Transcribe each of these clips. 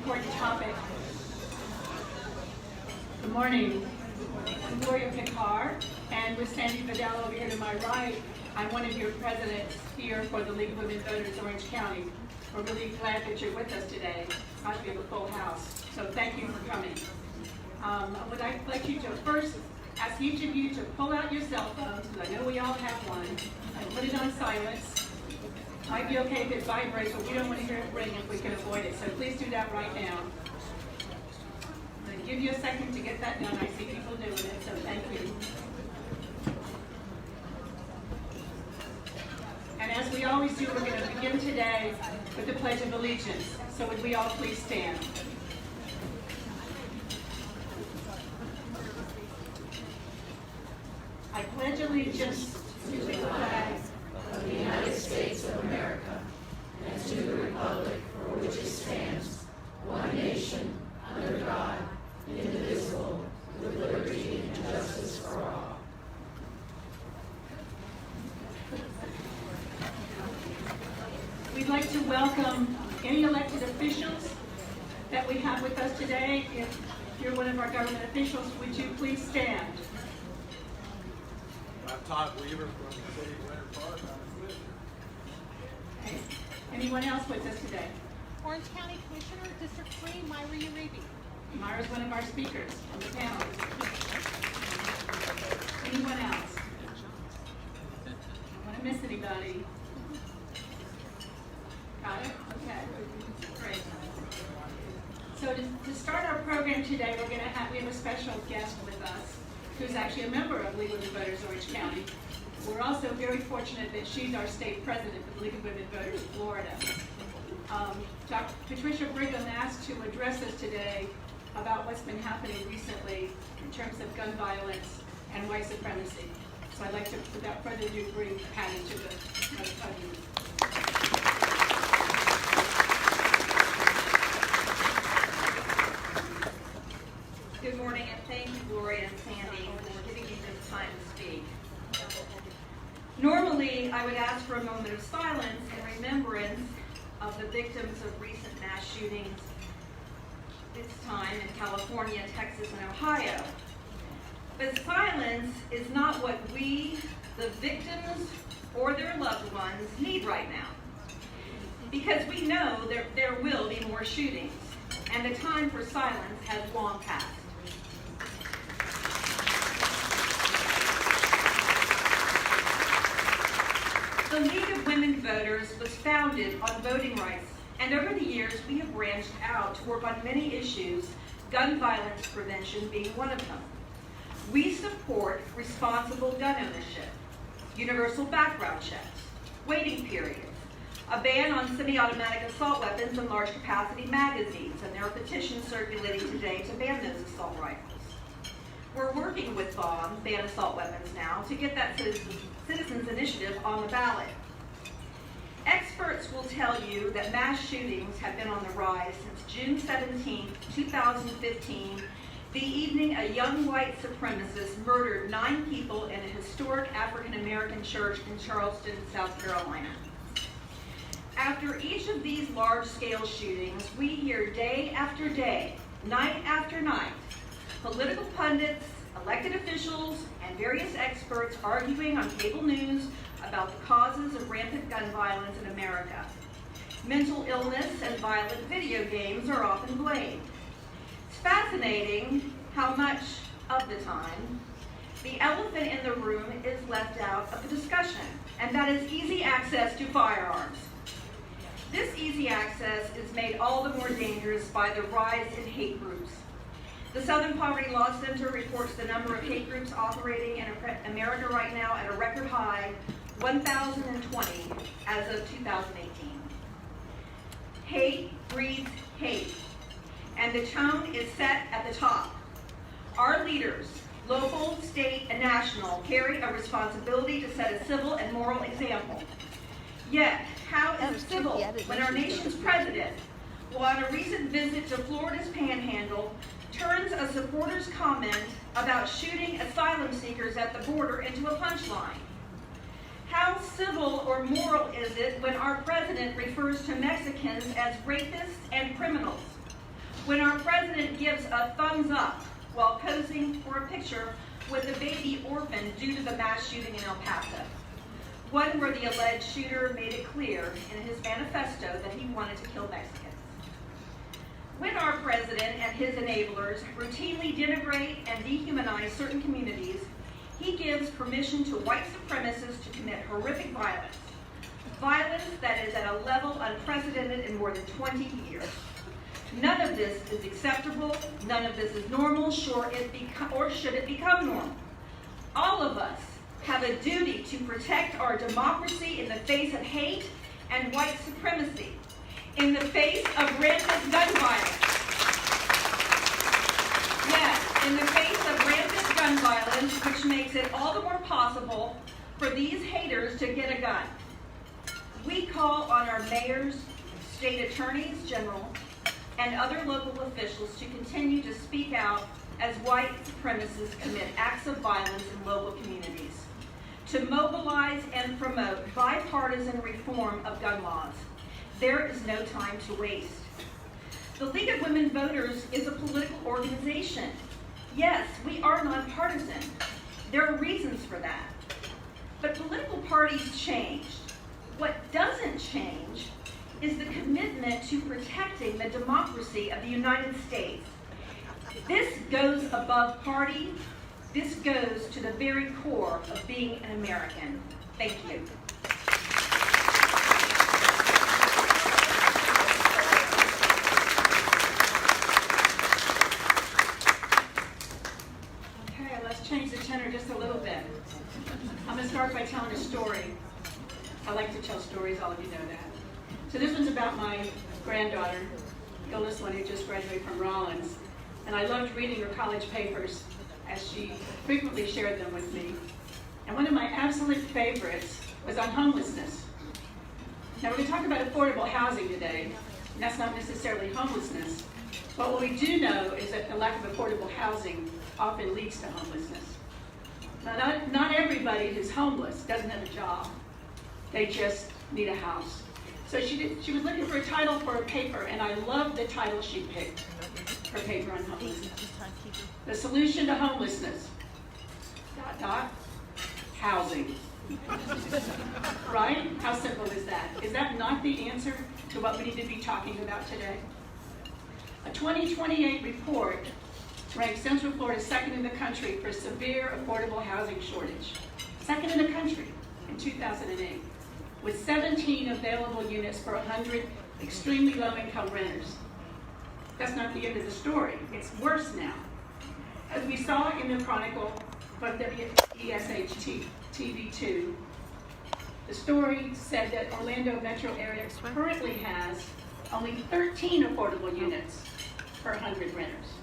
important topic. Good morning. I'm Gloria Picard, and with Sandy Vidal over here to my right, I'm one of your presidents here for the League of Women Voters, Orange County. We're really glad that you're with us today. We have a full house, so thank you for coming. I would like you to first ask each of you to pull out your cell phones, because I know we all have one, and put it on silence. Might be okay if it vibrates, but we don't want to hear it ring if we can avoid it, so please do that right now. I'm going to give you a second to get that done. I see people doing it, so thank you. And as we always do, we're going to begin today with the Pledge of Allegiance. So would we all please stand? I pledge allegiance to the flag of the United States of America and to the republic for which it stands, one nation, under God, indivisible, with liberty and justice for all. We'd like to welcome any elected officials that we have with us today. If you're one of our government officials, would you please stand? I'm Todd Weaver from the city of Winter Park. I'm a commissioner. Okay. Anyone else with us today? Orange County Commissioner, District 3, Myra Uribe. Myra's one of our speakers on the panel. Anyone else? Don't want to miss anybody. Got it? Okay. Great. So to start our program today, we have a special guest with us, who's actually a member of League of Women Voters Orange County. We're also very fortunate that she's our state president of the League of Women Voters of Florida. Dr. Patricia Brigham asked to address us today about what's been happening recently in terms of gun violence and white supremacy. So I'd like to, without further ado, bring Patty to the podium. Good morning, and thank you, Gloria and Sandy, for giving me this time to speak. Normally, I would ask for a moment of silence in remembrance of the victims of recent mass shootings, this time in California, Texas, and Ohio. But silence is not what we, the victims, or their loved ones need right now. Because we know there will be more shootings, and the time for silence has long passed. The League of Women Voters was founded on voting rights, and over the years we have branched out to work on many issues, gun violence prevention being one of them. We support responsible gun ownership, universal background checks, waiting periods, a ban on semi-automatic assault weapons and large capacity magazines, and there are petitions circulating today to ban those assault rifles. We're working with Ban Assault Weapons now to get that citizens initiative on the ballot. Experts will tell you that mass shootings have been on the rise since June 17, 2015, the evening a young white supremacist murdered 9 people in a historic African-American church in Charleston, South Carolina. After each of these large-scale shootings, we hear day after day, night after night, political pundits, elected officials, and various experts arguing on cable news about the causes of rampant gun violence in America. Mental illness and violent video games are often blamed. It's fascinating how much of the time the elephant in the room is left out of the discussion, and that is easy access to firearms. This easy access is made all the more dangerous by the rise in hate groups. The Southern Poverty Law Center reports the number of hate groups operating in America right now at a record high, 1,020 as of 2018. Hate breeds hate, and the tone is set at the top. Our leaders, local, state, and national, carry a responsibility to set a civil and moral example. Yet, how is it civil when our nation's president, while on a recent visit to Florida's Panhandle, turns a supporter's comment about shooting asylum seekers at the border into a punchline? How civil or moral is it when our president refers to Mexicans as rapists and criminals, when our president gives a thumbs up while posing for a picture with a baby orphan due to the mass shooting in El Paso. One where the alleged shooter made it clear in his manifesto that he wanted to kill Mexicans. When our president and his enablers routinely denigrate and dehumanize certain communities, he gives permission to white supremacists to commit horrific violence. Violence that is at a level unprecedented in more than 20 years. None of this is acceptable, none of this is normal, or should it become normal. All of us have a duty to protect our democracy in the face of hate and white supremacy, in the face of rampant gun violence. Yes, in the face of rampant gun violence, which makes it all the more possible for these haters to get a gun. We call on our mayors, state attorneys general, and other local officials to continue to speak out as white supremacists commit acts of violence in local communities, to mobilize and promote bipartisan reform of gun laws. There is no time to waste. The League of Women Voters is a political organization. Yes, we are nonpartisan. There are reasons for that. But political parties changed. What doesn't change is the commitment to protecting the democracy of the United States. This goes above party. This goes to the very core of being an American. Thank you. Okay, let's change the tenor just a little bit. I'm going to start by telling a story. I like to tell stories, all of you know that. So this one's about my granddaughter, the oldest one who just graduated from Rollins. And I loved reading her college papers as she frequently shared them with me. And one of my absolute favorites was on homelessness. Now we're going to talk about affordable housing today, and that's not necessarily homelessness. But what we do know is that the lack of affordable housing often leads to homelessness. Now not everybody who's homeless doesn't have a job. They just need a house. So she was looking for a title for her paper, and I loved the title she picked, her paper on homelessness. The solution to homelessness, ... housing. Right? How simple is that? Is that not the answer to what we need to be talking about today? A 2028 report ranked Central Florida second in the country for severe affordable housing shortage. Second in the country in 2008. With 17 available units per 100 extremely low-income renters. That's not the end of the story. It's worse now. As we saw in the Chronicle from WESH TV2, the story said that Orlando metro area currently has only 13 affordable units per 100 renters.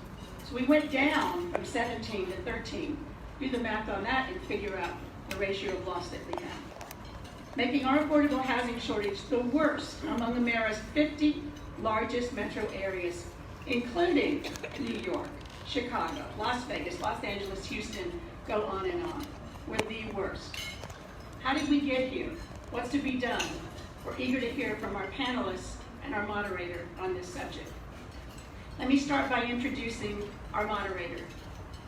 So we went down from 17 to 13. Do the math on that and figure out the ratio of loss that we have. Making our affordable housing shortage the worst among America's 50 largest metro areas, including New York, Chicago, Las Vegas, Los Angeles, Houston, go on and on. We're the worst. How did we get here? What's to be done? We're eager to hear from our panelists and our moderator on this subject. Let me start by introducing our moderator.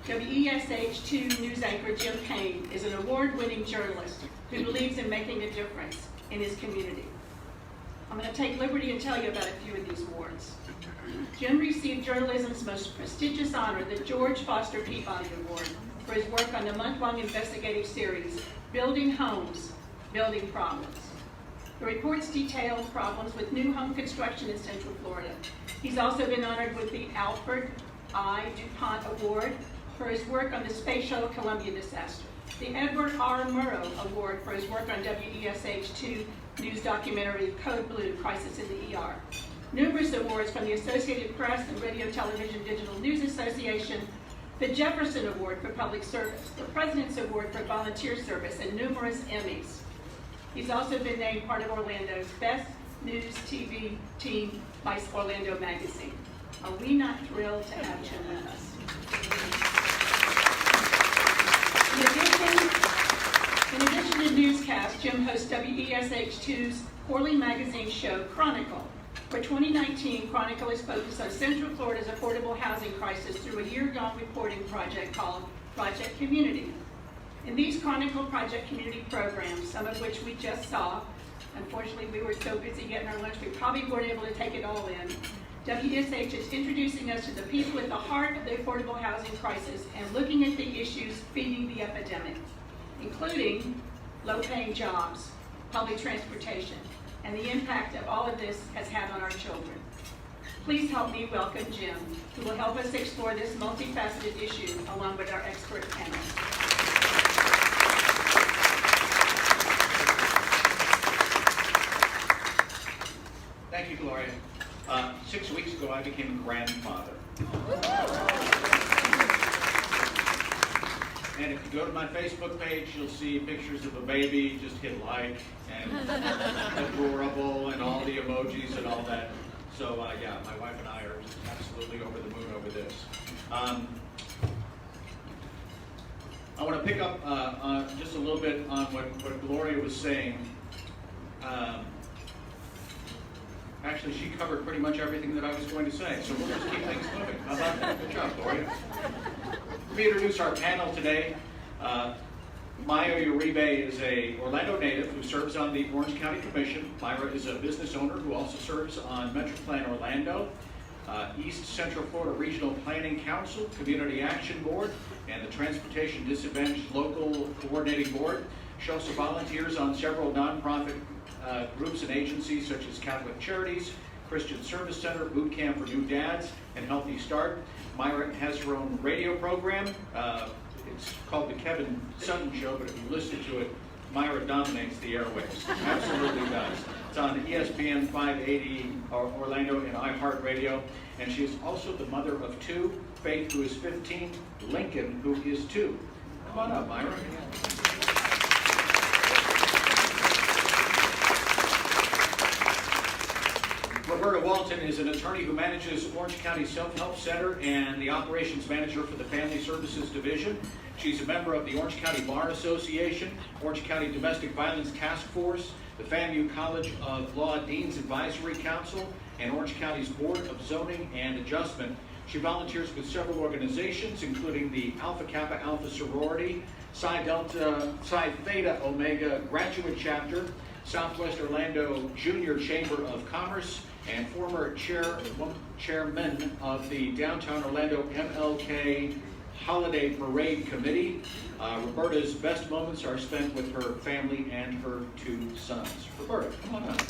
WESH2 news anchor Jim Payne is an award-winning journalist who believes in making a difference in his community. I'm going to take liberty and tell you about a few of these awards. Jim received journalism's most prestigious honor, the George Foster Peabody Award, for his work on the month-long investigative series, Building Homes, Building Problems. The reports detail problems with new home construction in Central Florida. He's also been honored with the Alfred I. DuPont Award for his work on the Space Shuttle Columbia disaster, the Edward R. Murrow Award for his work on WESH2 news documentary Code Blue, Crisis in the ER. Numerous awards from the Associated Press and Radio Television Digital News Association, the Jefferson Award for Public Service, the President's Award for Volunteer Service, and numerous Emmys. He's also been named part of Orlando's Best News TV Team by Orlando Magazine. Are we not thrilled to have Jim with us? In addition to newscasts, Jim hosts WESH2's quarterly magazine show, Chronicle, For 2019, Chronicle is focused on Central Florida's affordable housing crisis through a year-long reporting project called Project Community. In these Chronicle Project Community programs, some of which we just saw, unfortunately we were so busy getting our lunch we probably weren't able to take it all in, WSH is introducing us to the people at the heart of the affordable housing crisis and looking at the issues feeding the epidemic, including low-paying jobs, public transportation, and the impact of all of this has had on our children. Please help me welcome Jim, who will help us explore this multifaceted issue along with our expert panel. Thank you, Gloria. 6 weeks ago, I became a grandfather. And if you go to my Facebook page, you'll see pictures of a baby. Just hit like and adorable and all the emojis and all that. So yeah, my wife and I are just absolutely over the moon over this. I want to pick up just a little bit on what Gloria was saying. Actually, she covered pretty much everything that I was going to say, so we'll just keep things moving. How about that? Good job, Gloria. Let me introduce our panel today. Maya Uribe is an Orlando native who serves on the Orange County Commission. Myra is a business owner who also serves on MetroPlan Orlando, East Central Florida Regional Planning Council, Community Action Board, and the Transportation Disadvantaged Local Coordinating Board. She also volunteers on several nonprofit groups and agencies such as Catholic Charities, Christian Service Center, Boot Camp for New Dads, and Healthy Start. Myra has her own radio program. It's called The Kevin Sutton Show, but if you listen to it, Myra dominates the airwaves. Absolutely does. It's on ESPN 580 Orlando and iHeartRadio. And she is also the mother of two, Faith, who is 15, Lincoln, who is 2. Come on up, Myra. Roberta Walton is an attorney who manages Orange County Self-Help Center and the operations manager for the Family Services Division. She's a member of the Orange County Bar Association, Orange County Domestic Violence Task Force, the FAMU College of Law Dean's Advisory Council, and Orange County's Board of Zoning and Adjustment. She volunteers with several organizations, including the Alpha Kappa Alpha Sorority, Psi Theta Omega Graduate Chapter, Southwest Orlando Junior Chamber of Commerce, and former chairman of the Downtown Orlando MLK Holiday Parade Committee. Roberta's best moments are spent with her family and her 2 sons. Roberta, come on up.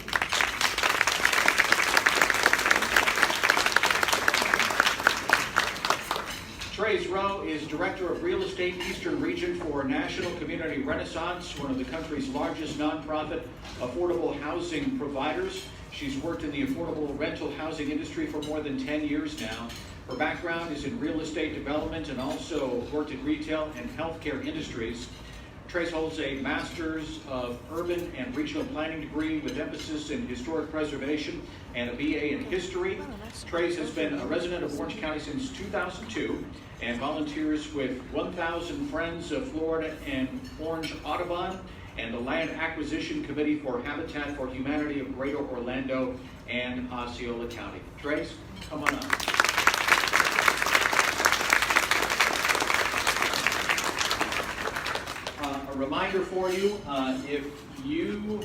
Trace Rowe is Director of Real Estate Eastern Region for National Community Renaissance, one of the country's largest nonprofit affordable housing providers. She's worked in the affordable rental housing industry for more than 10 years now. Her background is in real estate development and also worked in retail and healthcare industries. Trace holds a Master's of Urban and Regional Planning degree with emphasis in historic preservation and a BA in history. Trace has been a resident of Orange County since 2002 and volunteers with 1,000 Friends of Florida and Orange Audubon and the Land Acquisition Committee for Habitat for Humanity of Greater Orlando and Osceola County. Trace, come on up. A reminder for you, if you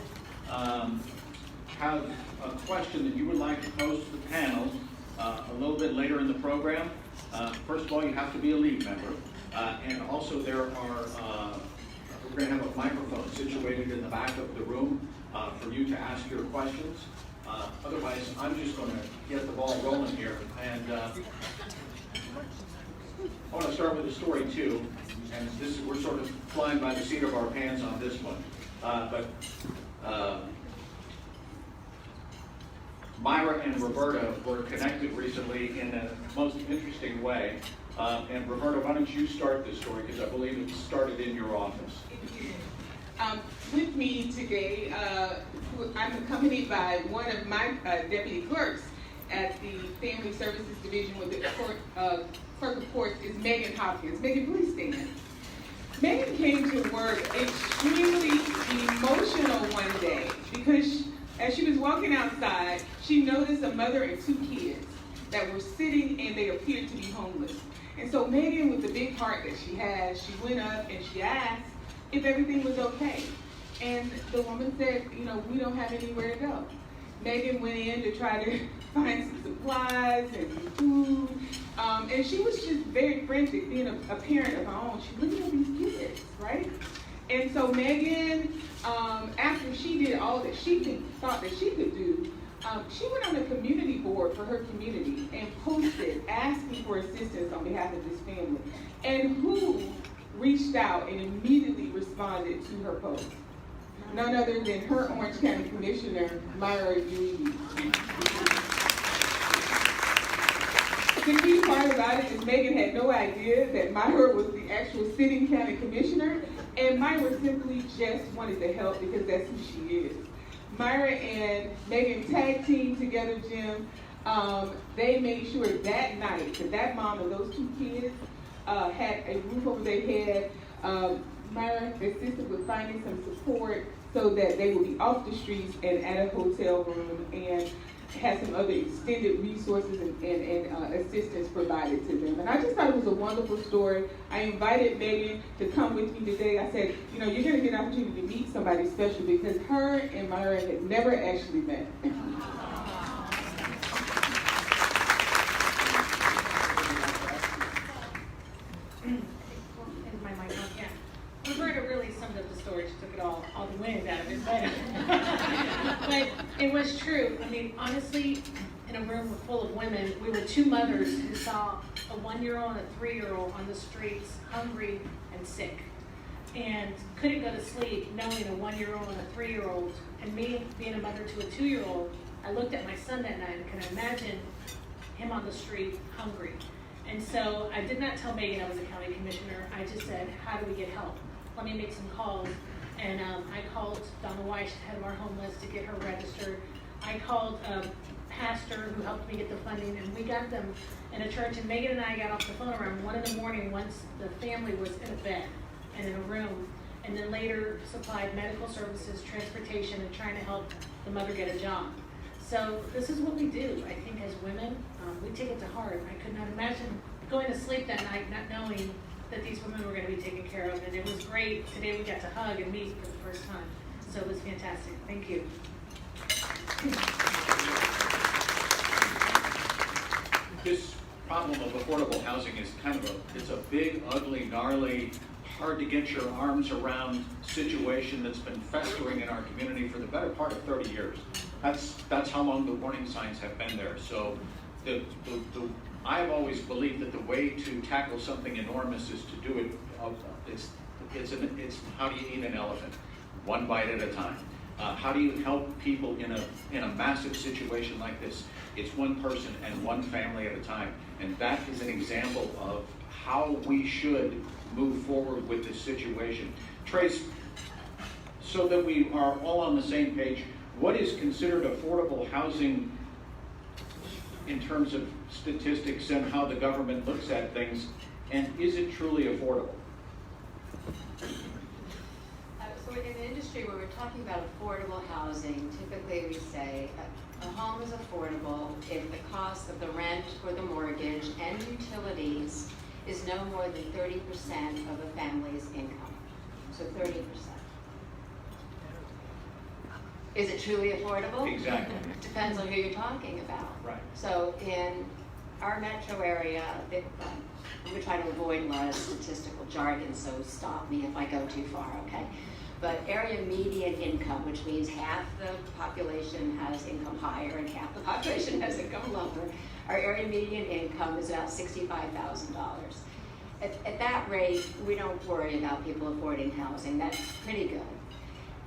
have a question that you would like to pose to the panel a little bit later in the program, first of all, you have to be a lead member. And also there are we're going to have a microphone situated in the back of the room for you to ask your questions. Otherwise, I'm just going to get the ball rolling here. And I want to start with a story, too. And we're sort of flying by the seat of our pants on this one. Myra and Roberta were connected recently in a most interesting way. And Roberta, why don't you start this story, because I believe it started in your office. With me today, I'm accompanied by one of my deputy clerks at the Family Services Division with the clerk, of course, is Megan Hopkins. Megan, please stand. Megan came to work extremely emotional one day because as she was walking outside, she noticed a mother and 2 kids that were sitting and they appeared to be homeless. And so Megan, with the big heart that she has, she went up and she asked if everything was okay. And the woman said, you know, we don't have anywhere to go. Megan went in to try to find some supplies and some food. And she was just very frantic, being a parent of her own. She looked at these kids, right? And so Megan, after she did all that she thought that she could do, she went on a community board for her community and posted asking for assistance on behalf of this family. And who reached out and immediately responded to her post? None other than her Orange County Commissioner, Myra Uribe. The key part about it is Megan had no idea that Myra was the actual sitting county commissioner, and Myra simply just wanted to help because that's who she is. Myra and Megan tag teamed together, Jim. They made sure that night that that mom and those 2 kids had a roof over their head. Myra assisted with finding some support so that they would be off the streets and at a hotel room, and had some other extended resources and assistance provided to them. And I just thought it was a wonderful story. I invited Megan to come with me today. I said, you know, you're going to get an opportunity to meet somebody special because her and Myra had never actually met. Is my mic on? Yeah. Roberta really summed up the story. She took it all the wind out of it. But it was true. I mean, honestly, in a room full of women, we were 2 mothers who saw a 1-year-old and a 3-year-old on the streets, hungry and sick, and couldn't go to sleep knowing a 1-year-old and a 3-year-old. And me being a mother to a 2-year-old, I looked at my son that night and can imagine him on the street hungry. And so I did not tell Megan I was a county commissioner. I just said, how do we get help? Let me make some calls. And I called Donna Weiss, head of our homeless, to get her registered. I called a pastor who helped me get the funding, and we got them in a church. And Megan and I got off the phone around 1 in the morning once the family was in a bed and in a room, and then later supplied medical services, transportation, and trying to help the mother get a job. So this is what we do. I think as women, we take it to heart. I could not imagine going to sleep that night not knowing that these women were going to be taken care of, and it was great. Today we got to hug and meet for the first time, so it was fantastic. Thank you. This problem of affordable housing is kind of it's a big, ugly, gnarly, hard to get your arms around situation that's been festering in our community for the better part of 30 years. That's how long the warning signs have been there. So I've always believed that the way to tackle something enormous is to do it, it's how do you eat an elephant? One bite at a time. How do you help people in a massive situation like this? It's one person and one family at a time. And that is an example of how we should move forward with this situation. Trace, so that we are all on the same page, what is considered affordable housing in terms of statistics and how the government looks at things, and is it truly affordable? So in the industry where we're talking about affordable housing, typically we say a home is affordable if the cost of the rent or the mortgage and utilities is no more than 30% of a family's income. So 30%. Is it truly affordable? Exactly. Depends on who you're talking about. Right. So in our metro area, we try to avoid a lot of statistical jargon, so stop me if I go too far, okay? But area median income, which means half the population has income higher and half the population has income lower, our area median income is about $65,000. At that rate, we don't worry about people affording housing. That's pretty good.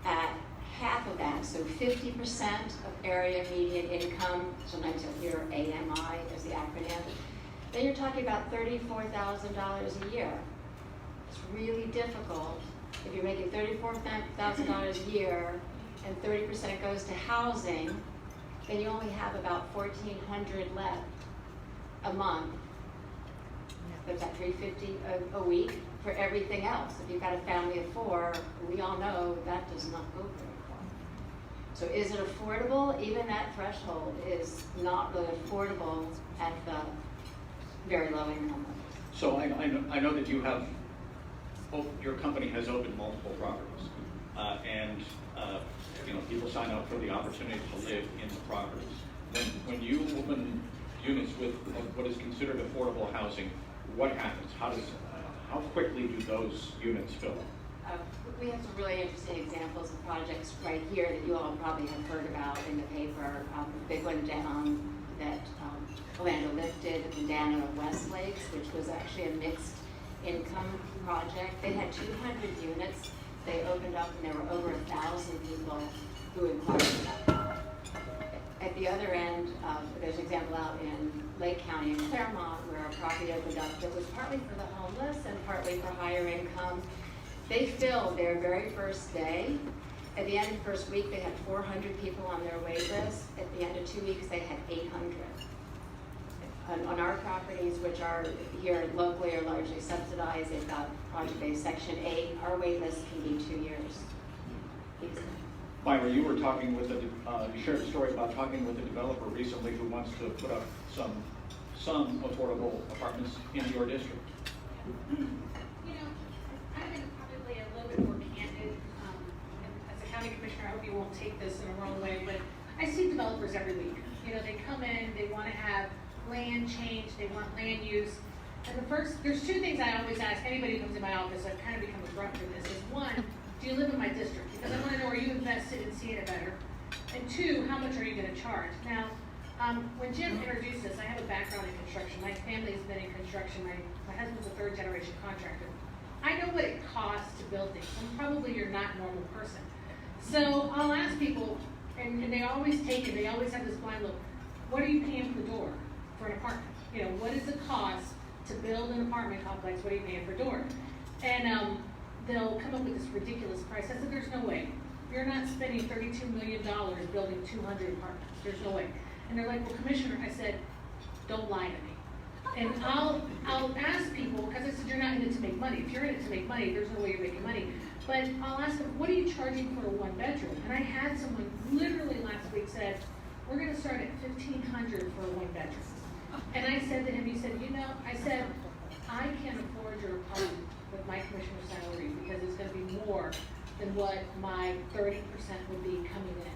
At half of that, so 50% of area median income, sometimes you'll hear AMI as the acronym, then you're talking about $34,000 a year. It's really difficult. If you're making $34,000 a year and 30% goes to housing, then you only have about $1,400 left a month. That's at $350 a week for everything else. If you've got a family of 4, we all know that does not go very far. So is it affordable? Even that threshold is not really affordable at the very low income levels. So I know that you have, your company has opened multiple properties, and people sign up for the opportunity to live in the properties. When you open units with what is considered affordable housing, what happens? How quickly do those units fill? We have some really interesting examples of projects right here that you all probably have heard about in the paper. The big one down that Orlando lifted, the Dano of West Lakes, which was actually a mixed income project. They had 200 units. They opened up and there were over 1,000 people who inquired about that. At the other end, there's an example out in Lake County in Claremont where a property opened up that was partly for the homeless and partly for higher income. They filled their very first day. At the end of the first week, they had 400 people on their wait list. At the end of 2 weeks, they had 800. On our properties, which are here locally, are largely subsidized, they've got project-based Section 8. Our wait list can be 2 years. Myra, you were talking with you shared a story about talking with a developer recently who wants to put up some affordable apartments in your district. I've been probably a little bit more candid. As a county commissioner, I hope you won't take this in the wrong way, but I see developers every week. They come in, they want to have land change, they want land use. And there's two things I always ask anybody who comes in my office. I've kind of become abrupt in this. Is one, do you live in my district? Because I want to know, are you invested in seeing it better? And two, how much are you going to charge? Now, when Jim introduced this, I have a background in construction. My family's been in construction. My husband's a third generation contractor. I know what it costs to build things. And probably you're not a normal person. So I'll ask people, and they always take it, they always have this blind look. What are you paying for the door for an apartment? What is the cost to build an apartment complex? What are you paying for door? And they'll come up with this ridiculous price. I said, there's no way. You're not spending $32 million building 200 apartments. There's no way. And they're like, well, Commissioner, I said, don't lie to me. And I'll ask people, because I said, you're not in it to make money. If you're in it to make money, there's no way you're making money. But I'll ask them, what are you charging for a one bedroom? And I had someone literally last week said, we're going to start at $1,500 for a one bedroom. And I said to him, he said, I said, I can't afford your apartment with my commissioner's salary because it's going to be more than what my 30% would be coming in.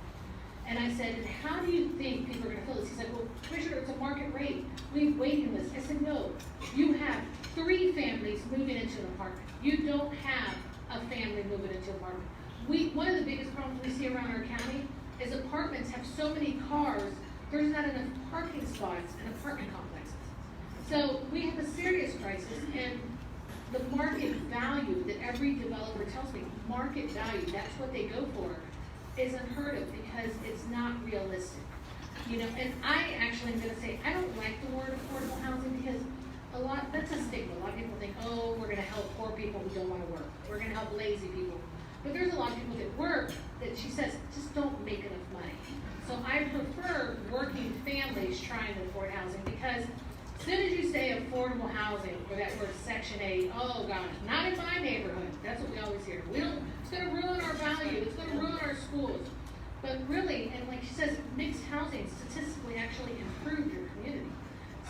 And I said, and how do you think people are going to fill this? He said, well, Commissioner, it's a market rate. We've waiting lists. I said, no, you have 3 families moving into an apartment. You don't have a family moving into an apartment. One of the biggest problems we see around our county is apartments have so many cars, there's not enough parking spots in apartment complexes. So we have a serious crisis, and the market value that every developer tells me, market value, that's what they go for, is unheard of because it's not realistic. And I actually am going to say, I don't like the word affordable housing because that's a stigma. A lot of people think, oh, we're going to help poor people who don't want to work. We're going to help lazy people. But there's a lot of people that work that she says just don't make enough money. So I prefer working families trying to afford housing because as soon as you say affordable housing or that word Section 8, oh gosh, not in my neighborhood. That's what we always hear. It's going to ruin our value. It's going to ruin our schools. But really, and like she says, mixed housing statistically actually improves your community.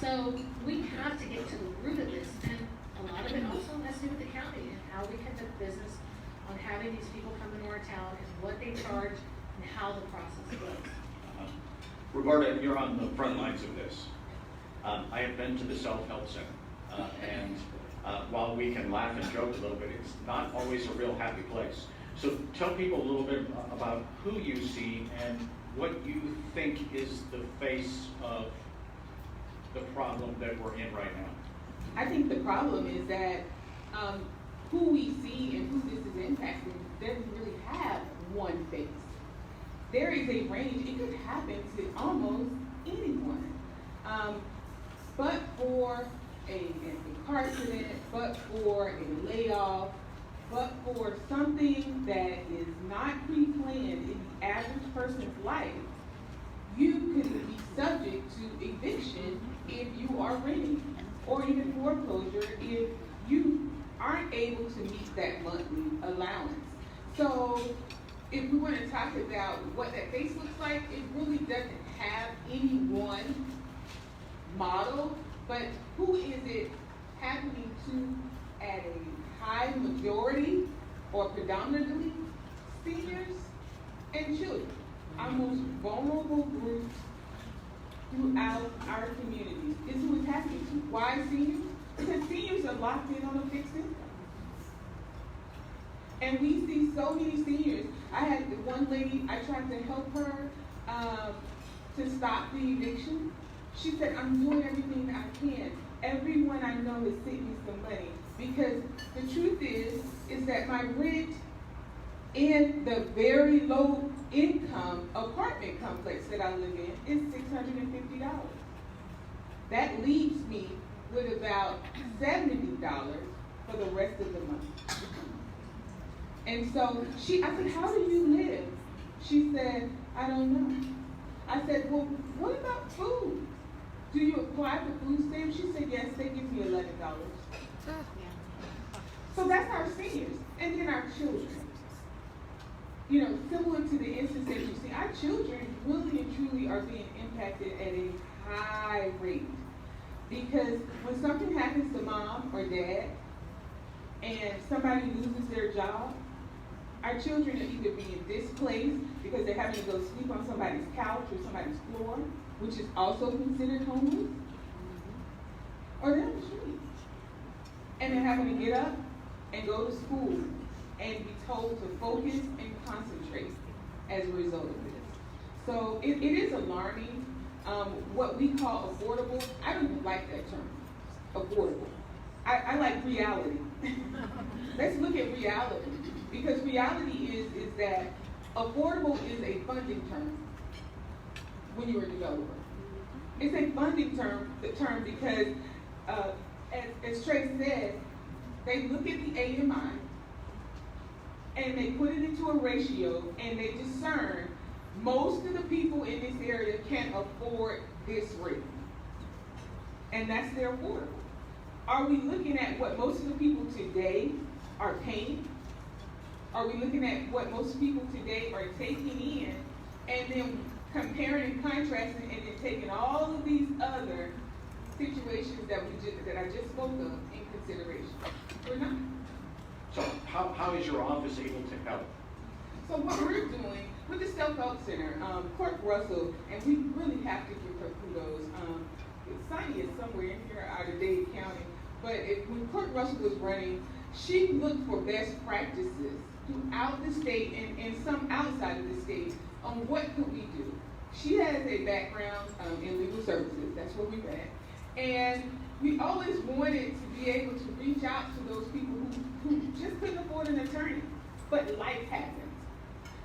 So we have to get to the root of this, and a lot of it also has to do with the county and how we conduct business on having these people come into our town and what they charge and how the process goes. Roberta, you're on the front lines of this. I have been to the self-help center, and while we can laugh and joke a little bit, it's not always a real happy place. So tell people a little bit about who you see and what you think is the face of the problem that we're in right now. I think the problem is that who we see and who this is impacting doesn't really have one face. There is a range. It could happen to almost anyone. But for a car accident, but for a layoff, but for something that is not pre-planned in the average person's life, you could be subject to eviction if you are renting, or even foreclosure if you aren't able to meet that monthly allowance. So if we want to talk about what that face looks like, it really doesn't have any one model, but who is it happening to at a high majority or predominantly? Seniors and children, our most vulnerable groups throughout our communities is who it's happening to. Why seniors? Because seniors are locked in on a fixed income. And we see so many seniors. I had one lady, I tried to help her to stop the eviction. She said, I'm doing everything that I can. Everyone I know is sending me some money. Because the truth is that my rent in the very low income apartment complex that I live in is $650. That leaves me with about $70 for the rest of the month. And so I said, how do you live? She said, I don't know. I said, well, what about food? Do you apply for food stamps? She said, yes, they give me $11. So that's our seniors. And then our children. You know, similar to the instance that you see, our children really and truly are being impacted at a high rate. Because when something happens to mom or dad and somebody loses their job, our children are either being displaced because they're having to go sleep on somebody's couch or somebody's floor, which is also considered homeless, or they're on the street. And they're having to get up and go to school and be told to focus and concentrate as a result of this. So it is alarming. What we call affordable, I don't even like that term, affordable. I like reality. Let's look at reality. Because reality is that affordable is a funding term when you're a developer. It's a funding term because, as Trey said, they look at the AMI and they put it into a ratio and they discern most of the people in this area can't afford this rate. And that's their affordable. Are we looking at what most of the people today are paying? Are we looking at what most people today are taking in and then comparing and contrasting and then taking all of these other situations that I just spoke of in consideration? We're not. So how is your office able to help? So what we're doing with the Self-Help Center, Clerk Russell, and we really have to give her kudos. Sonny is somewhere in here out of Dade County, but when Clerk Russell was running, she looked for best practices throughout the state and some outside of the state on what could we do. She has a background in legal services, that's where we met, and we always wanted to be able to reach out to those people who just couldn't afford an attorney, but life happens.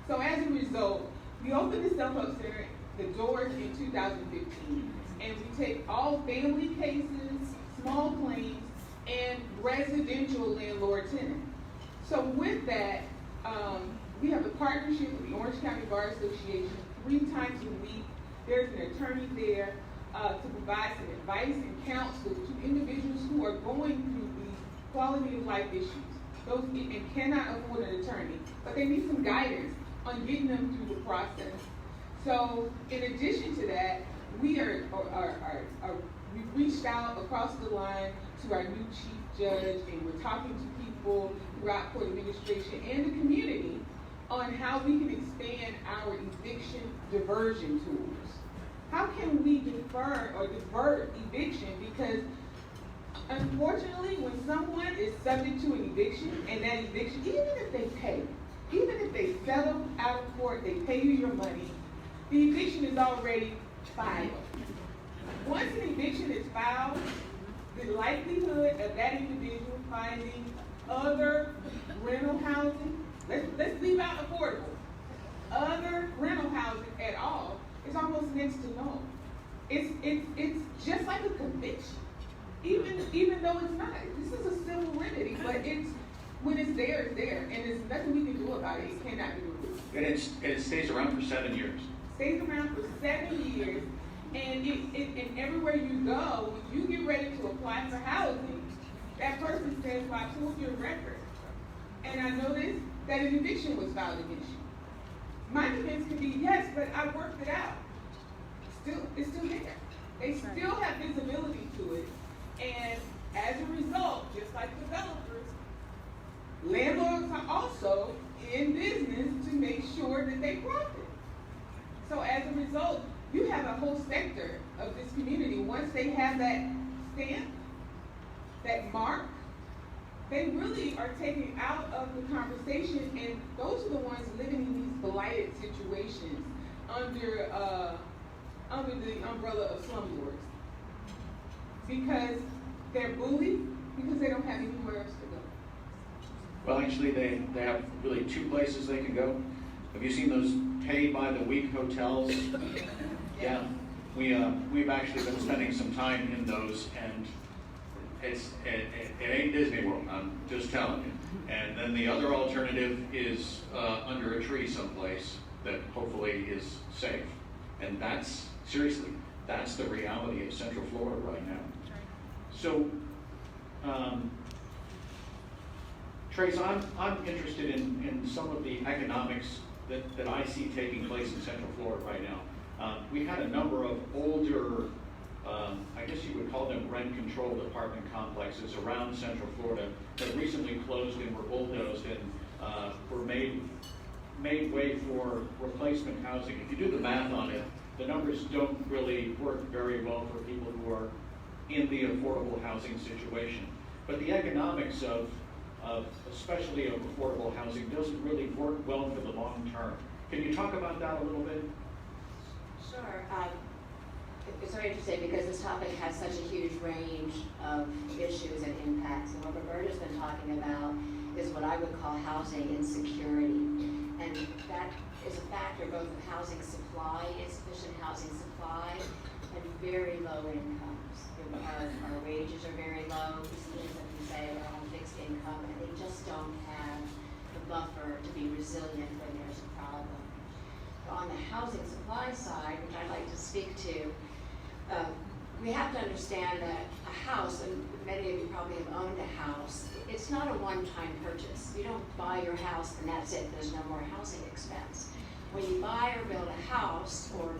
So as a result, we opened the Self-Help Center, the doors in 2015, and we take all family cases, small claims, and residential landlord-tenant. So with that, we have a partnership with the Orange County Bar Association. 3 times a week, there's an attorney there to provide some advice and counsel to individuals who are going through these quality of life issues. Those and cannot afford an attorney, but they need some guidance on getting them through the process. So in addition to that, we we've reached out across the line to our new chief judge, and we're talking to people throughout court administration and the community on how we can expand our eviction diversion tools. How can we defer or divert eviction? Because unfortunately, when someone is subject to an eviction, and that eviction, even if they pay, even if they settle out of court, they pay you your money, the eviction is already filed. Once an eviction is filed, the likelihood of that individual finding other rental housing, let's leave out affordable, other rental housing at all, is almost next to null. It's just like a conviction, even though it's not. This is a civil remedy, but when it's there, and there's nothing we can do about it. It cannot be removed. And it stays around for 7 years. Stays around for 7 years, and everywhere you go, when you get ready to apply for housing, that person says, well, I pulled your record, and I noticed that an eviction was filed against you. my defense could be, yes, but I worked it out. It's still there. They still have visibility to it. And as a result, just like developers, landlords are also in business to make sure that they profit. So as a result, you have a whole sector of this community, once they have that stamp, that mark, they really are taken out of the conversation, and those are the ones living in these blighted situations under the umbrella of slumlords. Because they're bullied, because they don't have anywhere else to go. Well, actually, they have really two places they can go. Have you seen those pay-by-the-week hotels? Yeah. We've actually been spending some time in those, and it ain't Disney World, I'm just telling you. And then the other alternative is under a tree someplace that hopefully is safe. And that's, seriously, that's the reality of Central Florida right now. So, Trace, I'm interested in some of the economics that I see taking place in Central Florida right now. We had a number of older, I guess you would call them rent-controlled apartment complexes around Central Florida that recently closed and were bulldozed and were made way for replacement housing. If you do the math on it, the numbers don't really work very well for people who are in the affordable housing situation. But the economics of especially of affordable housing doesn't really work well for the long term. Can you talk about that a little bit? Sure. It's very interesting because this topic has such a huge range of issues and impacts. And what Roberta's been talking about is what I would call housing insecurity. And that is a factor both of housing supply, insufficient housing supply, and very low incomes. Our wages are very low, as we say, are on fixed income, and they just don't have the buffer to be resilient when there's a problem. On the housing supply side, which I'd like to speak to, we have to understand that a house, and many of you probably have owned a house, it's not a one-time purchase. You don't buy your house and that's it, there's no more housing expense. When you buy or build a house, or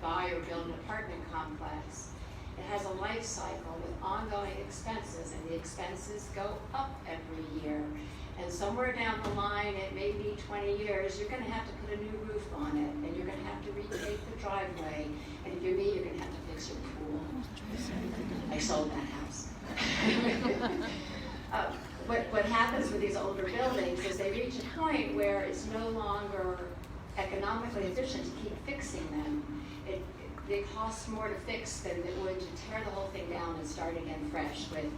buy or build an apartment complex, it has a life cycle with ongoing expenses, and the expenses go up every year. And somewhere down the line, it may be 20 years, you're gonna have to put a new roof on it, and you're gonna have to retake the driveway, and if you're me, you're gonna have to fix your pool. I sold that house. What happens with these older buildings is they reach a point where it's no longer economically efficient to keep fixing them. It costs more to fix than it would to tear the whole thing down and start again fresh with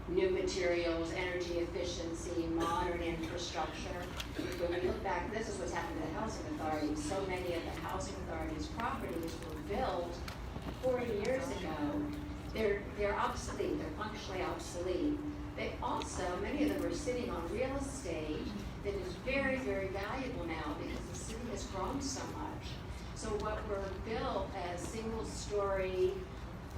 new materials, energy efficiency, modern infrastructure. When we look back, this is what's happened to the housing authorities. So many of the housing authorities' properties were built 40 years ago. They're obsolete, they're functionally obsolete. They also, many of them are sitting on real estate that is very, very valuable now because the city has grown so much. So what were built as single-story,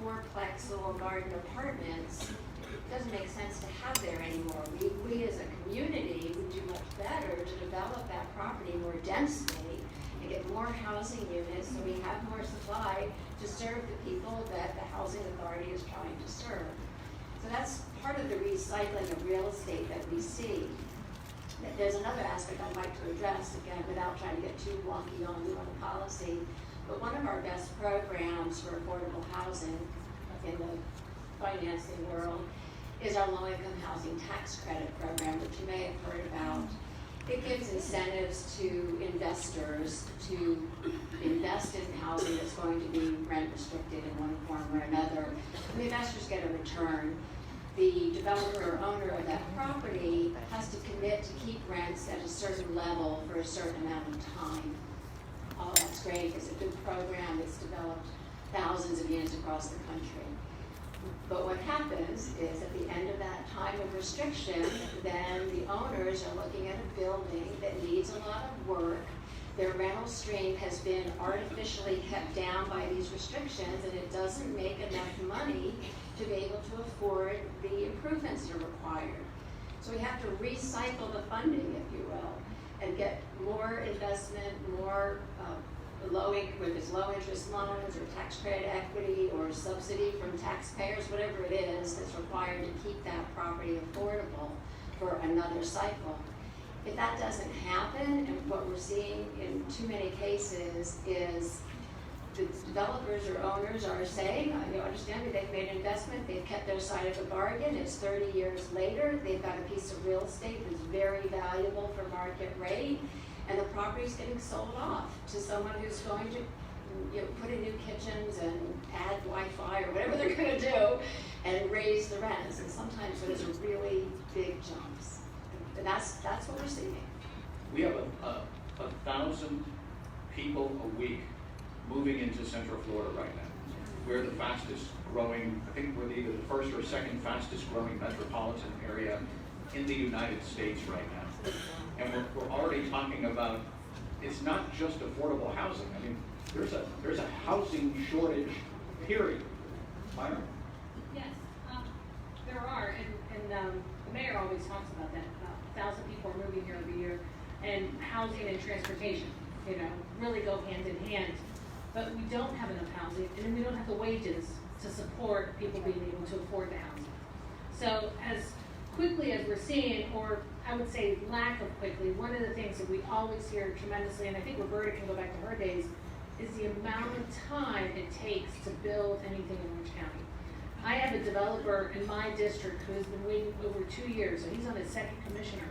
fourplex little garden apartments, it doesn't make sense to have there anymore. We as a community would do much better to develop that property more densely and get more housing units so we have more supply to serve the people that the housing authority is trying to serve. So that's part of the recycling of real estate that we see. There's another aspect I'd like to address, again, without trying to get too wonky on the policy, but one of our best programs for affordable housing in the financing world is our low-income housing tax credit program, which you may have heard about. It gives incentives to investors to invest in housing that's going to be rent restricted in one form or another. And the investors get a return. The developer or owner of that property has to commit to keep rents at a certain level for a certain amount of time. All that's great. It's a good program that's developed thousands of units across the country. But what happens is at the end of that time of restriction, then the owners are looking at a building that needs a lot of work. Their rental stream has been artificially kept down by these restrictions, and it doesn't make enough money to be able to afford the improvements that are required. So we have to recycle the funding, if you will. and get more investment, more with its low interest loans or tax credit equity or subsidy from taxpayers, whatever it is that's required to keep that property affordable for another cycle. If that doesn't happen, and what we're seeing in too many cases is the developers or owners are saying, you understand that they've made an investment, they've kept their side of the bargain, it's 30 years later, they've got a piece of real estate that's very valuable for market rate, and the property's getting sold off to someone who's going to put in new kitchens and add Wi-Fi or whatever they're going to do and raise the rents. And sometimes those are really big jumps. And that's what we're seeing. We have 1,000 people a week moving into Central Florida right now. We're the fastest growing, I think we're either the first or second fastest growing metropolitan area in the United States right now. And we're already talking about, it's not just affordable housing. I mean, there's a housing shortage, period. Myron? Yes, there are, and the mayor always talks about that. About 1,000 people are moving here every year, and housing and transportation, really go hand in hand. But we don't have enough housing, and then we don't have the wages to support people being able to afford the housing. So as quickly as we're seeing, or I would say lack of quickly, one of the things that we always hear tremendously, and I think Roberta can go back to her days, is the amount of time it takes to build anything in Orange County. I have a developer in my district who has been waiting over 2 years, so he's on his second commissioner,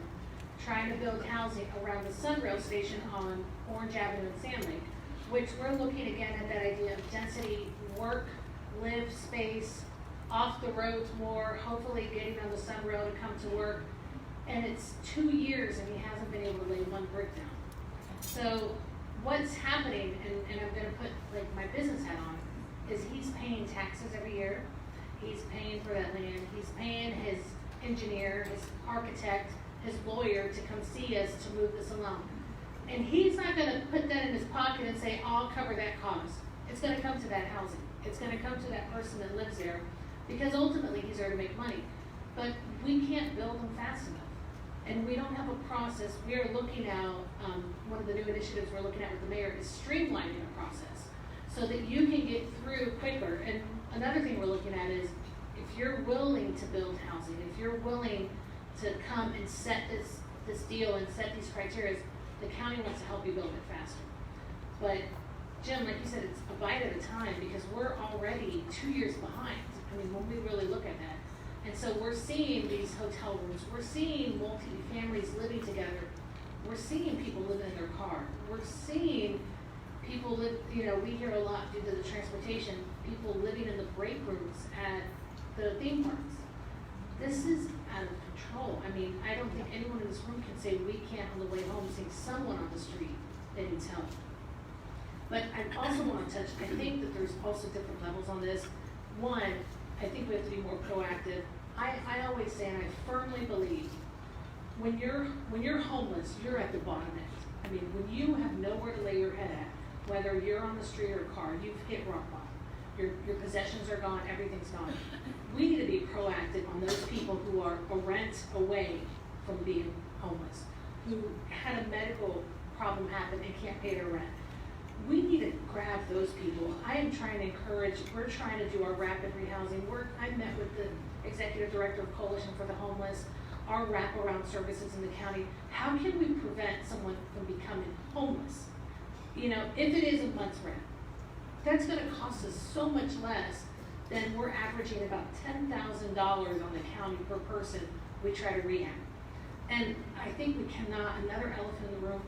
trying to build housing around the Sunrail station on Orange Avenue in Sand Lake, which we're looking again at that idea of density, work, live space, off the roads more, hopefully getting on the Sunrail to come to work. And it's 2 years and he hasn't been able to lay one brick down. So what's happening, and I'm gonna put like my business hat on, is he's paying taxes every year. He's paying for that land. He's paying his engineer, his architect, his lawyer to come see us to move this along. And he's not gonna put that in his pocket and say, I'll cover that cost. It's gonna come to that housing. It's gonna come to that person that lives there, because ultimately he's there to make money. But we can't build them fast enough. And we don't have a process. We are looking at, one of the new initiatives we're looking at with the mayor is streamlining the process so that you can get through quicker. And another thing we're looking at is if you're willing to build housing, if you're willing to come and set this deal and set these criteria, the county wants to help you build it faster. But Jim, like you said, it's a bite at a time because we're already 2 years behind. I mean, when we really look at that. And so we're seeing these hotel rooms, we're seeing multi-families living together, we're seeing people living in their car, we're seeing people live, we hear a lot due to the transportation, people living in the break rooms at the theme parks. This is out of control. I mean, I don't think anyone in this room can say we can't on the way home see someone on the street that needs help. But I also want to touch, I think that there's also different levels on this. One, I think we have to be more proactive. I always say, and I firmly believe, when you're homeless, you're at the bottom end. I mean, when you have nowhere to lay your head at, whether you're on the street or a car, you've hit rock bottom. Your possessions are gone, everything's gone. We need to be proactive on those people who are a rent away from being homeless, who had a medical problem happen and can't pay their rent. We need to grab those people. I am trying to encourage, we're trying to do our rapid rehousing work. I met with the executive director of Coalition for the Homeless, our wraparound services in the county. How can we prevent someone from becoming homeless? If it is a month's rent, that's gonna cost us so much less than we're averaging about $10,000 on the county per person we try to rehab. And I think we cannot, another elephant in the room,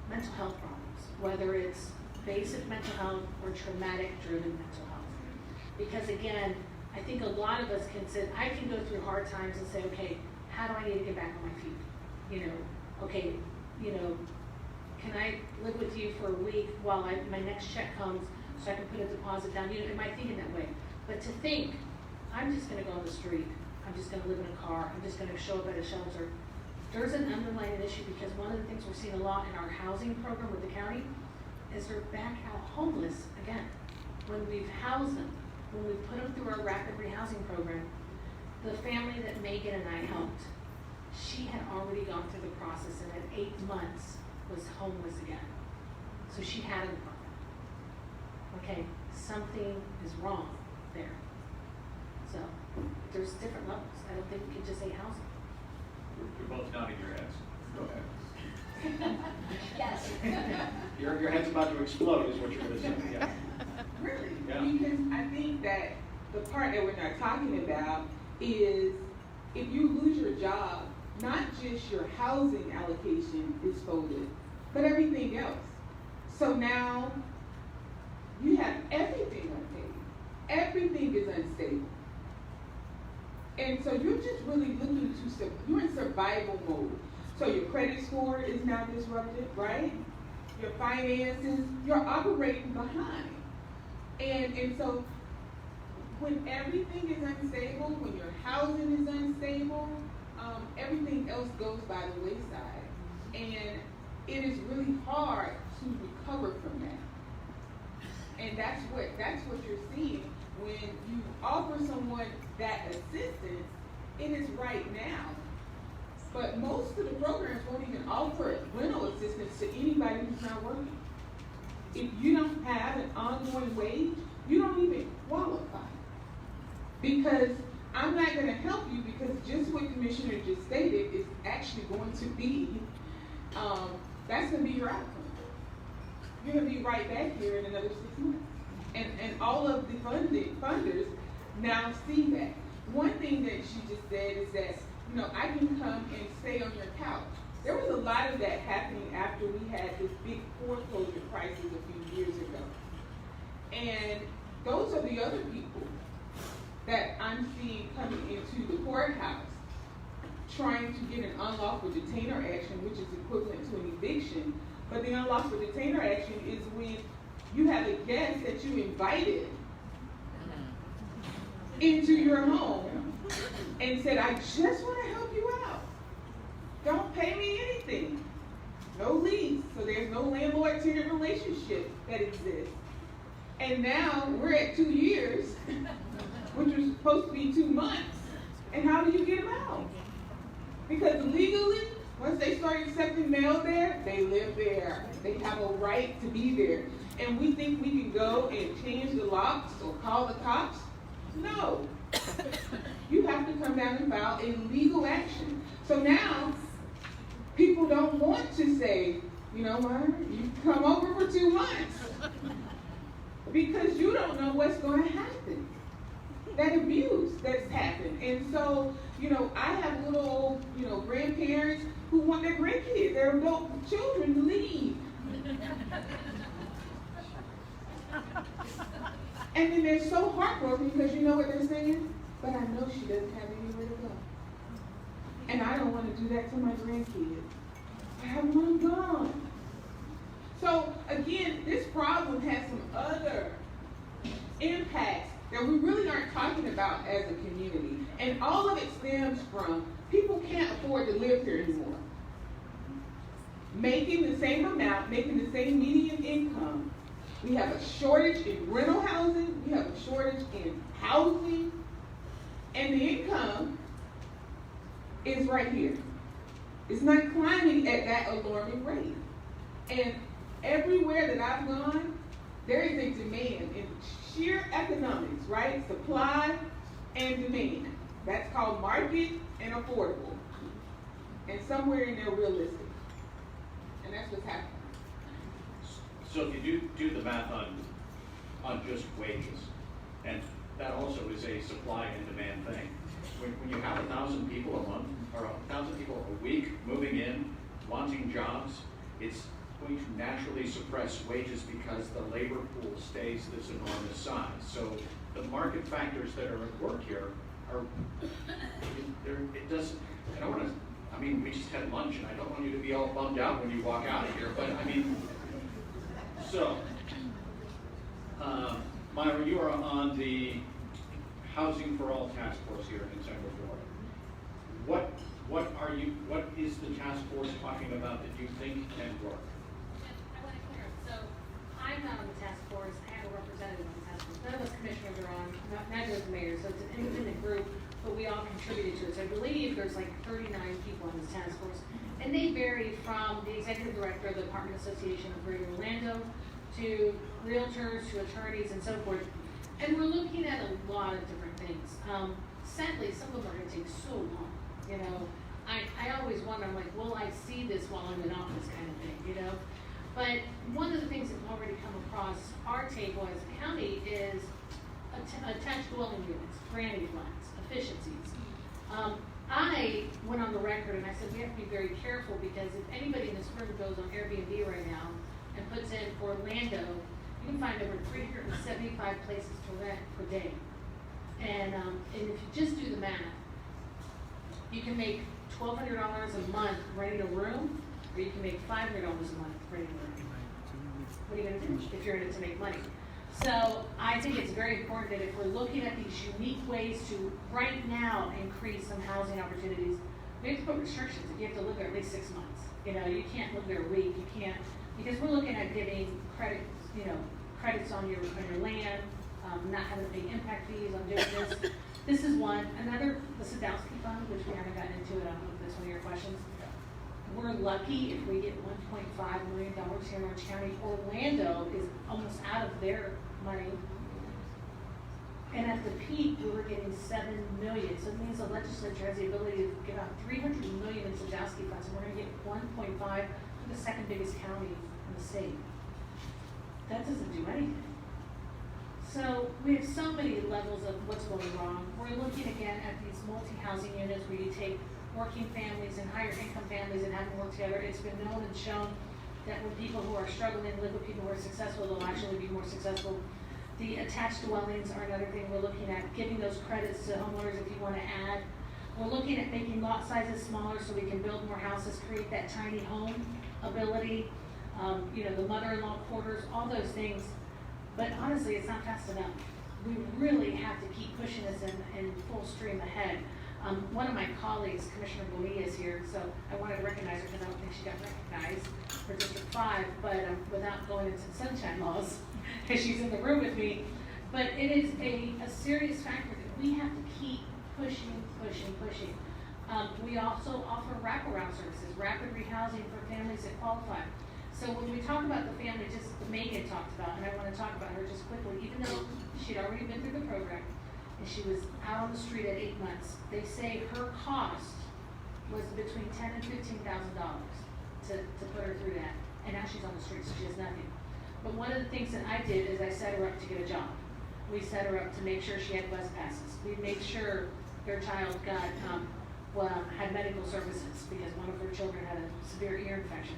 mental health problems, whether it's basic mental health or traumatic driven mental health. Because again, I think a lot of us I can go through hard times and say, okay, how do I need to get back on my feet? Okay, can I live with you for a week while my next check comes so I can put a deposit down? Am I thinking that way? But to think, I'm just gonna go on the street, I'm just gonna live in a car, I'm just gonna show up at a shelter. There's an underlying issue because one of the things we're seeing a lot in our housing program with the county is they're back out homeless again. When we've housed them, when we put them through our rapid rehousing program, the family that Megan and I helped, she had already gone through the process, and at 8 months, was homeless again. So she had an apartment. Okay, something is wrong there. So there's different levels. I don't think we can just say housing. You're both nodding your heads. Go ahead. Yes. Your head's about to explode is what you're going to say. Yeah. Really? Yeah. Because I think that the part that we're not talking about is if you lose your job, not just your housing allocation is folded, but everything else. So now you have everything unpaid. Everything is unstable. And so you're just really looking to, you're in survival mode. So your credit score is now disrupted, right? Your finances, you're operating behind. And so when everything is unstable, when your housing is unstable, everything else goes by the wayside. And it is really hard to recover from that. And that's what you're seeing when you offer someone that assistance. It is right now. But most of the programs won't even offer rental assistance to anybody who's not working. If you don't have an ongoing wage, you don't even qualify. Because I'm not going to help you because just what Commissioner just stated is actually going to be, that's going to be your outcome. You're going to be right back here in another 6 months. And all of the funders now see that. One thing that she just said is that, I can come and stay on your couch. There was a lot of that happening after we had this big foreclosure crisis a few years ago. And those are the other people that I'm seeing coming into the courthouse trying to get an unlawful detainer action, which is equivalent to an eviction. But the unlawful detainer action is when you have a guest that you invited into your home and said, I just want to help you out. Don't pay me anything. No lease, so there's no landlord-tenant relationship that exists. And now we're at 2 years, which was supposed to be 2 months. And how do you get them out? Because legally, once they start accepting mail there, they live there. They have a right to be there. And we think we can go and change the locks or call the cops? No. You have to come down and file a legal action. So now, people don't want to say, you know what, you come over for 2 months. Because you don't know what's going to happen. That abuse that's happened. And so, I have little old, grandparents who want their grandkids, their adult children to leave. And then they're so heartbroken because you know what they're saying? But I know she doesn't have anywhere to go. And I don't want to do that to my grandkids. I want them gone. So again, this problem has some other impacts that we really aren't talking about as a community. And all of it stems from people can't afford to live here anymore. Making the same amount, making the same median income. We have a shortage in rental housing. We have a shortage in housing. And the income is right here. It's not climbing at that alarming rate. And everywhere that I've gone, there is a demand in sheer economics, right? Supply and demand. That's called market and affordable. And somewhere in there, realistic. And that's what's happening. So if you do the math on just wages, and that also is a supply and demand thing. When you have 1,000 people a month, or 1,000 people a week moving in, wanting jobs, it's going to naturally suppress wages because the labor pool stays this enormous size. So the market factors that are at work here are, it doesn't, I don't want to, I mean, we just had lunch and I don't want you to be all bummed out when you walk out of here, but I mean, so, Myra, you are on the Housing for All Task Force here in Central Florida. What is the task force talking about that you think can work? I want to clear. So I'm not on the task force. I have a representative on the task force. None of us commissioners are on, neither is the mayor. So it's an independent group, but we all contributed to it. So I believe there's like 39 people in this task force. And they vary from the executive director of the Apartment Association of Greater Orlando to realtors to attorneys and so forth. And we're looking at a lot of different things. Sadly, some of them are going to take so long. You know, I always wonder, I'm like, will I see this while I'm in office kind of thing, you know? But one of the things that's already come across our table as a county is attached dwelling units, granny flats, efficiencies. I went on the record and I said we have to be very careful because if anybody in this room goes on Airbnb right now and puts in Orlando, you can find over 375 places to rent per day. And if you just do the math, you can make $1,200 a month renting a room, or you can make $500 a month renting a room. What are you going to do if you're in it to make money? So I think it's very important that if we're looking at these unique ways to right now increase some housing opportunities, we have to put restrictions. You have to live there at least 6 months. You know, you can't live there a week. You can't, because we're looking at giving credits, you know, credits on your land, not having to pay impact fees on doing this. This is one. Another, the Sadowski Fund, which we haven't gotten into it. I don't know if that's one of your questions. We're lucky if we get $1.5 million here in Orange County. Orlando is almost out of their money. And at the peak, we were getting $7 million. So it means the legislature has the ability to give out $300 million in Sadowski funds, and we're going to get 1.5 for the second biggest county in the state. That doesn't do anything. So we have so many levels of what's going wrong. We're looking again at these multi-housing units where you take working families and higher income families and have them work together. It's been known and shown that when people who are struggling live with people who are successful, they'll actually be more successful. The attached dwellings are another thing we're looking at, giving those credits to homeowners if you want to add. We're looking at making lot sizes smaller so we can build more houses, create that tiny home ability, you know, the mother-in-law quarters, all those things. But honestly, it's not fast enough. We really have to keep pushing this in full stream ahead. One of my colleagues, Commissioner Bonilla, is here, so I wanted to recognize her because I don't think she got recognized for District 5, but without going into sunshine laws, because she's in the room with me. But it is a serious factor that we have to keep pushing. We also offer wraparound services, rapid rehousing for families that qualify. So when we talk about the family, just Megan talked about, and I want to talk about her just quickly, even though she'd already been through the program, and she was out on the street at 8 months, they say her cost was between $10,000 and $15,000 to put her through that. And now she's on the street, so she has nothing. But one of the things that I did is I set her up to get a job. We set her up to make sure she had bus passes. We made sure their child got had medical services because one of her children had a severe ear infection.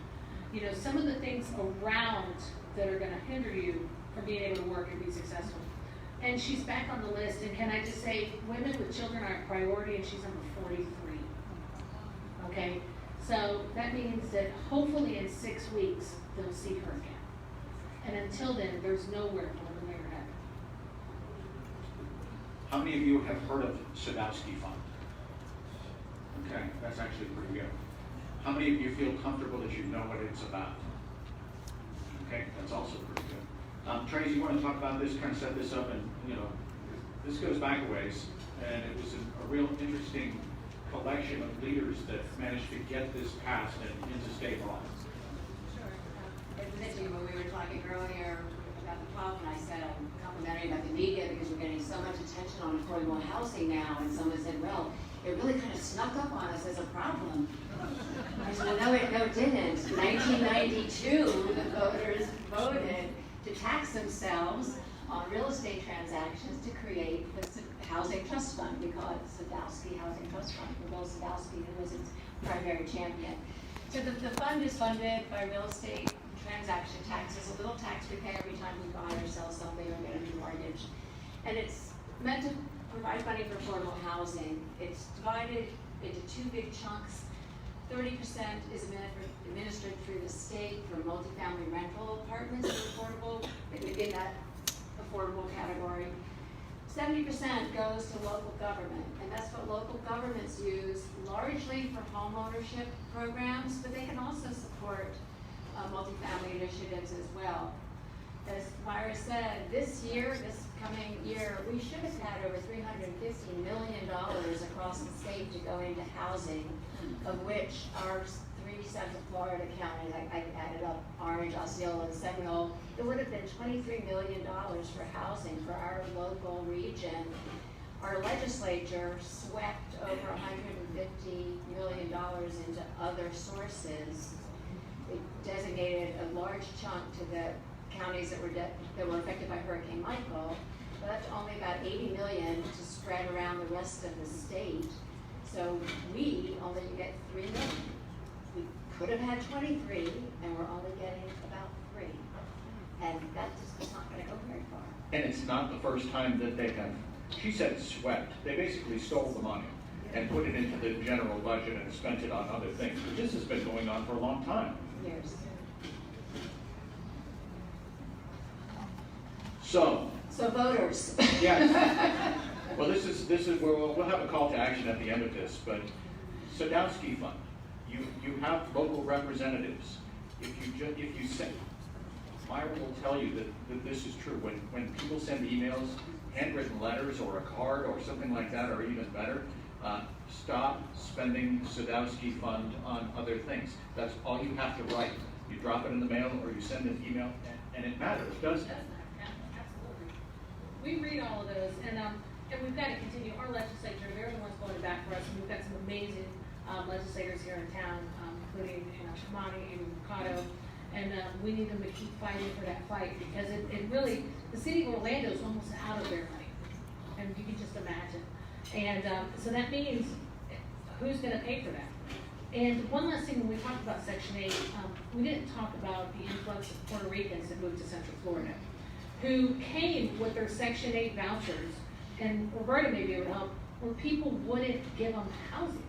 You know, some of the things around that are going to hinder you from being able to work and be successful. And she's back on the list, and can I just say, women with children are a priority, and she's number 43. Okay? So that means that hopefully in 6 weeks, they'll see her again. And until then, there's nowhere for them to lay her head. How many of you have heard of Sadowski Fund? Okay, that's actually pretty good. How many of you feel comfortable that you know what it's about? Okay, that's also pretty good. Tracy, you want to talk about this, kind of set this up, and you know, this goes back a ways, and it was a real interesting collection of leaders that managed to get this passed and into state law. Sure. When we were talking earlier about the problem, I said I'm complimentary about the media because we're getting so much attention on affordable housing now, and someone said, well, it really kind of snuck up on us as a problem. I said, well, no, it didn't. In 1992, the voters voted to tax themselves on real estate transactions to create the Housing Trust Fund. We call it Sadowski Housing Trust Fund for Bill Sadowski, who was its primary champion. So the fund is funded by real estate transaction taxes, a little tax we pay every time we buy or sell something or get a new mortgage. And it's meant to provide money for affordable housing. It's divided into 2 big chunks. 30% is administered through the state for multifamily rental apartments that are affordable, in that affordable category. 70% goes to local government, and that's what local governments use largely for home ownership programs, but they can also support multifamily initiatives as well. As Myra said, this year, this coming year, we should have had over $350 million across the state to go into housing, of which our three Central Florida counties, I added up Orange, Osceola, and Seminole, it would have been $23 million for housing for our local region. Our legislature swept over $150 million into other sources. It designated a large chunk to the counties that were affected by Hurricane Michael, but that's only about $80 million to spread around the rest of the state. So we only get $3 million. We could have had 23, and we're only getting about 3. And that just is not going to go very far. And it's not the first time that they have, she said swept. They basically stole the money and put it into the general budget and spent it on other things. But this has been going on for a long time. Years. So voters. yes. Well, this is we'll have a call to action at the end of this. But Sadowski Fund, you have local representatives. If you send, Myra will tell you that this is true. When people send emails, handwritten letters, or a card, or something like that, or even better, stop spending Sadowski Fund on other things. That's all you have to write. You drop it in the mail, or you send an email, and it matters, doesn't it? Absolutely. We read all of those, and we've got to continue. Our legislature, they're the ones going to bat for us, and we've got some amazing legislators here in town, including Shamani and Mercado, and we need them to keep fighting for that fight, because it really, the city of Orlando is almost out of their money, and you can just imagine. And so that means who's going to pay for that? And one last thing, when we talked about Section 8, we didn't talk about the influx of Puerto Ricans that moved to Central Florida, who came with their Section 8 vouchers, and Roberta maybe would help, where people wouldn't give them housing.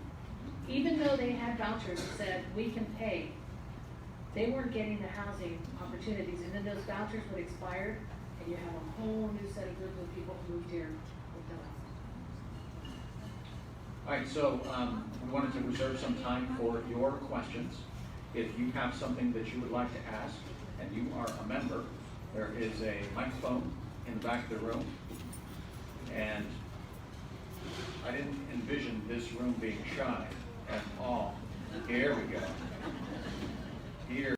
Even though they had vouchers that said, we can pay, they weren't getting the housing opportunities, and then those vouchers would expire, and you have a whole new set of group of people who moved here with no housing. All right, so we wanted to reserve some time for your questions. If you have something that you would like to ask, and you are a member, there is a microphone in the back of the room. And I didn't envision this room being shy at all. Here we go. Here.